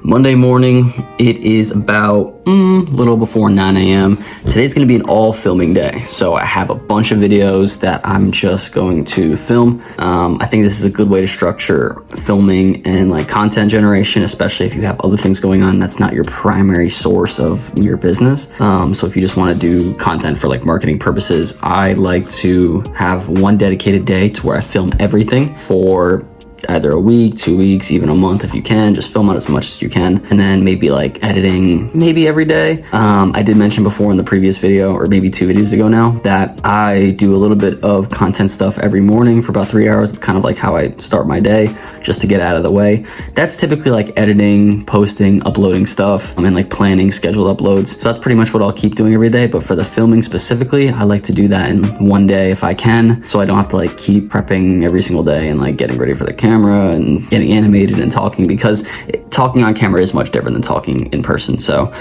Monday morning, it is about a little before 9 a.m. Today's gonna be an all filming day. So I have a bunch of videos that I'm just going to film. I think this is a good way to structure filming and like content generation, especially if you have other things going on that's not your primary source of your business. So if you just wanna do content for like marketing purposes, I like to have one dedicated day to where I film everything for either a week, 2 weeks, even a month if you can. Just film out as much as you can, and then maybe like editing maybe every day. I did mention before in the previous video, or maybe 2 videos ago now, that I do a little bit of content stuff every morning for about 3 hours. It's kind of like how I start my day, just to get out of the way. That's typically like editing, posting, uploading stuff, and like planning scheduled uploads. So that's pretty much what I'll keep doing every day. But for the filming specifically, I like to do that in one day if I can, so I don't have to like keep prepping every single day and like getting ready for the camera and getting animated and talking, because talking on camera is much different than talking in person. So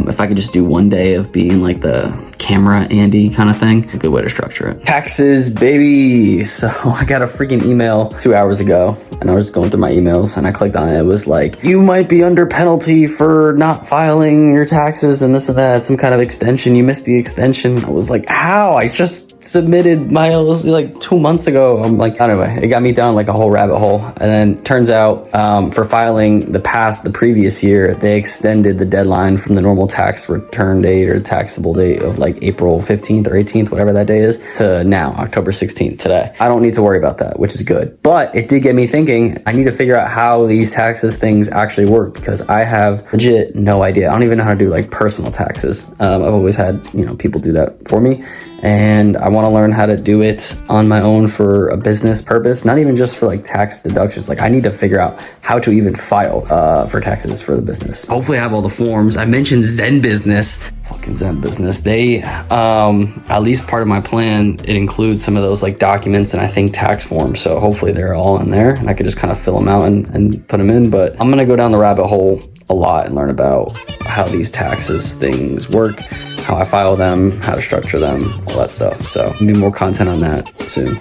if I could just do one day of being like the camera Andy kind of thing, a good way to structure it. Taxes, baby. So I got a freaking email 2 hours ago, and I was going through my emails and I clicked on it. It was like, you might be under penalty for not filing your taxes and this and that, some kind of extension. You missed the extension. I was like, how? I just submitted my like 2 months ago. I'm like, anyway, it got me down like a whole rabbit hole. And then turns out for filing the previous year, they extended the deadline from the normal tax return date or taxable date of like April 15th or 18th, whatever that day is, to now, October 16th, today. I don't need to worry about that, which is good. But it did get me thinking, I need to figure out how these taxes things actually work, because I have legit no idea. I don't even know how to do like personal taxes. I've always had, people do that for me. And I want to learn how to do it on my own for a business purpose, not even just for like tax deductions. Like I need to figure out how to even file for taxes for the business. Hopefully I have all the forms. I mentioned Zen Business, fucking Zen Business. They, at least part of my plan, it includes some of those like documents and I think tax forms. So hopefully they're all in there and I can just kind of fill them out and put them in. But I'm going to go down the rabbit hole a lot and learn about how these taxes things work, how I file them, how to structure them, all that stuff. So maybe more content on that soon.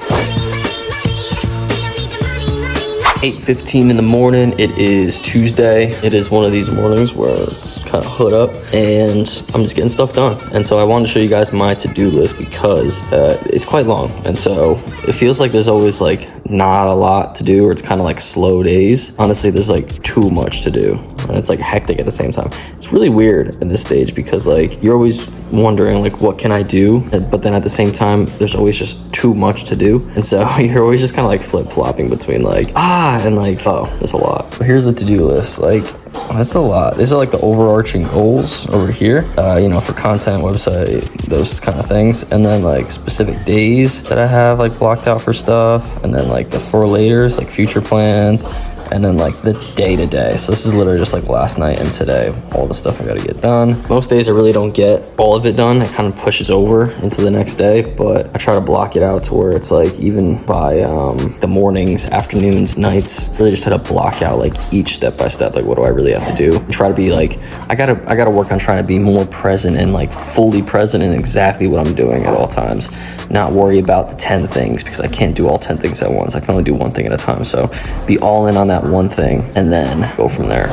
8:15 in the morning. It is Tuesday. It is one of these mornings where it's kind of hood up and I'm just getting stuff done. And so I wanted to show you guys my to-do list because it's quite long. And so it feels like there's always like not a lot to do, or it's kind of like slow days. Honestly, there's like too much to do and it's like hectic at the same time. It's really weird at this stage because like you're always wondering like, what can I do? But then at the same time, there's always just too much to do. And so you're always just kind of like flip-flopping between like, and like, oh, there's a lot. Here's the to-do list. Like, that's a lot. These are like the overarching goals over here, for content, website, those kind of things. And then like specific days that I have like blocked out for stuff. And then like the for laters, like future plans. And then like the day-to-day. So this is literally just like last night and today, all the stuff I gotta get done. Most days I really don't get all of it done. It kind of pushes over into the next day, but I try to block it out to where it's like even by the mornings, afternoons, nights, really just try to block out like each step by step, like what do I really have to do? And try to be like, I gotta work on trying to be more present and like fully present in exactly what I'm doing at all times. Not worry about the 10 things because I can't do all 10 things at once. I can only do one thing at a time. So be all in on that one thing and then go from there.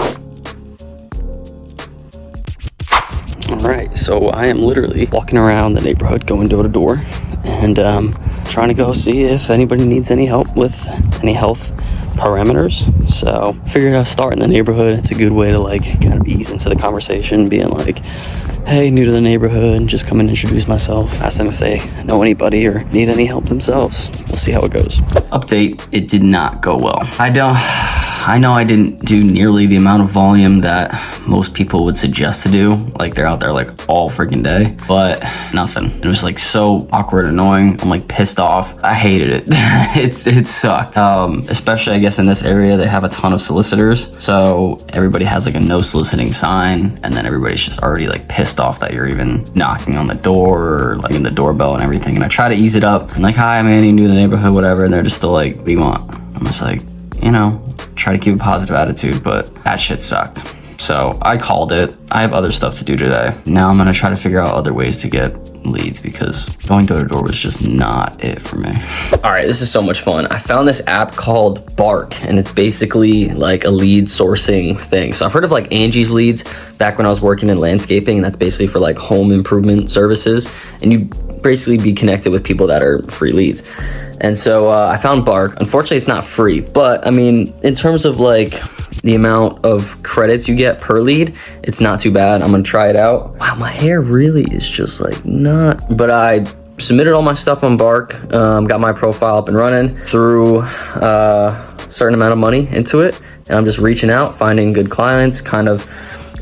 All right, so I am literally walking around the neighborhood, going door to door, and trying to go see if anybody needs any help with any health parameters. So I figured I'd start in the neighborhood. It's a good way to like kind of ease into the conversation, being like, hey, new to the neighborhood, and just come and introduce myself, ask them if they know anybody or need any help themselves. We'll see how it goes. Update, it did not go well. I know I didn't do nearly the amount of volume that most people would suggest to do. Like they're out there like all freaking day, but nothing. It was like so awkward, annoying. I'm like pissed off. I hated it. It sucked. Especially I guess in this area, they have a ton of solicitors. So everybody has like a no soliciting sign, and then everybody's just already like pissed off that you're even knocking on the door or like in the doorbell and everything. And I try to ease it up. I'm like, hi, I'm Andy, new to the neighborhood, whatever. And they're just still like, what do you want? I'm just like, try to keep a positive attitude, but that shit sucked. So I called it. I have other stuff to do today. Now I'm gonna try to figure out other ways to get leads because going door to door was just not it for me. All right, this is so much fun. I found this app called Bark, and it's basically like a lead sourcing thing. So I've heard of like Angie's Leads back when I was working in landscaping, and that's basically for like home improvement services. And you basically be connected with people that are free leads. And so I found Bark. Unfortunately, it's not free, but I mean, in terms of like the amount of credits you get per lead, it's not too bad. I'm gonna try it out. Wow, my hair really is just like not, but I submitted all my stuff on Bark, got my profile up and running, threw a certain amount of money into it, and I'm just reaching out, finding good clients, kind of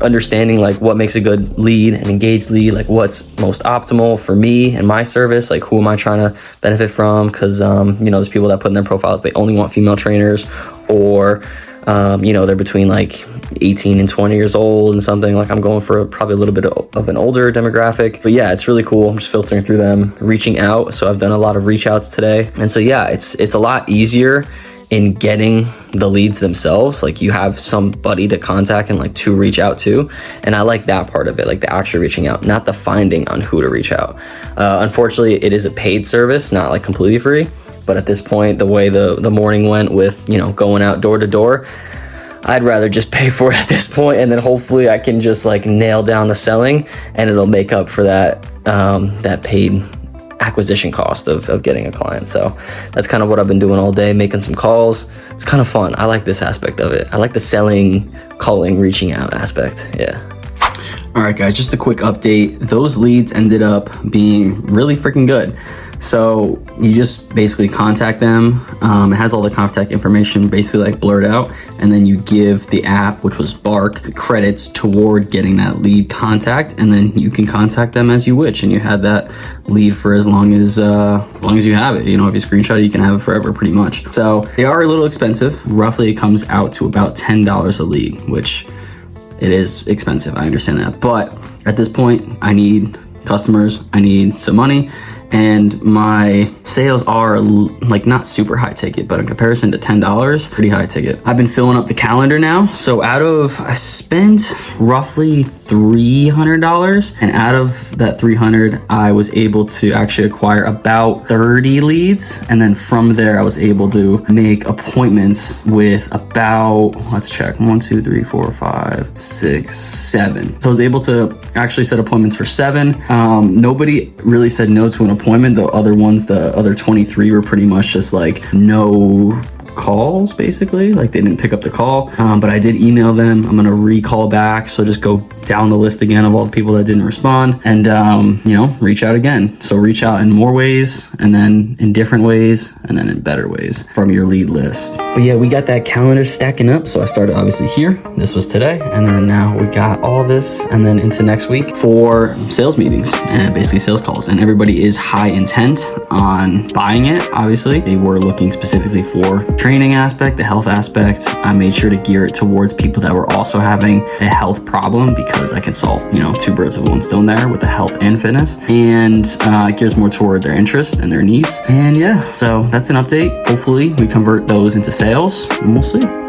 understanding like what makes a good lead, an engaged lead, like what's most optimal for me and my service, like who am I trying to benefit from, because you know, there's people that put in their profiles they only want female trainers, or you know, they're between like 18 and 20 years old and something. Like I'm going for probably a little bit of an older demographic, but yeah, it's really cool. I'm just filtering through them, reaching out. So I've done a lot of reach outs today, and so yeah, it's a lot easier in getting the leads themselves. Like you have somebody to contact and like to reach out to, and I like that part of it, like the actual reaching out, not the finding on who to reach out. Unfortunately, it is a paid service, not like completely free. But at this point, the way the morning went with, you know, going out door to door, I'd rather just pay for it at this point, and then hopefully I can just like nail down the selling, and it'll make up for that that paid acquisition cost of getting a client. So that's kind of what I've been doing all day, making some calls. It's kind of fun. I like this aspect of it. I like the selling, calling, reaching out aspect. Yeah. All right, guys, just a quick update. Those leads ended up being really freaking good. So you just basically contact them. It has all the contact information basically like blurred out, and then you give the app, which was Bark, credits toward getting that lead contact, and then you can contact them as you wish, and you had that lead for as long as you have it. You know, if you screenshot it, you can have it forever pretty much. So they are a little expensive. Roughly it comes out to about $10 a lead, which it is expensive. I understand that, but at this point I need customers, I need some money, and my sales are like not super high ticket, but in comparison to $10, pretty high ticket. I've been filling up the calendar now. So I spent roughly $300, and out of that 300, I was able to actually acquire about 30 leads. And then from there, I was able to make appointments with about, let's check, 1, 2, 3, 4, 5, 6, 7. So I was able to actually set appointments for 7. Nobody really said no to an appointment. The other ones, the other 23 were pretty much just like no calls, basically, like they didn't pick up the call. But I did email them. I'm gonna recall back, so just go down the list again of all the people that didn't respond, and you know, reach out again. So reach out in more ways, and then in different ways, and then in better ways from your lead list. But yeah, we got that calendar stacking up. So I started obviously here, this was today, and then now we got all this, and then into next week for sales meetings and basically sales calls. And everybody is high intent on buying it. Obviously they were looking specifically for training aspect, the health aspect. I made sure to gear it towards people that were also having a health problem, because I can solve, you know, 2 birds with 1 stone there with the health and fitness, and it gears more toward their interests and their needs. And yeah, so that's an update. Hopefully we convert those into sales, and we'll see.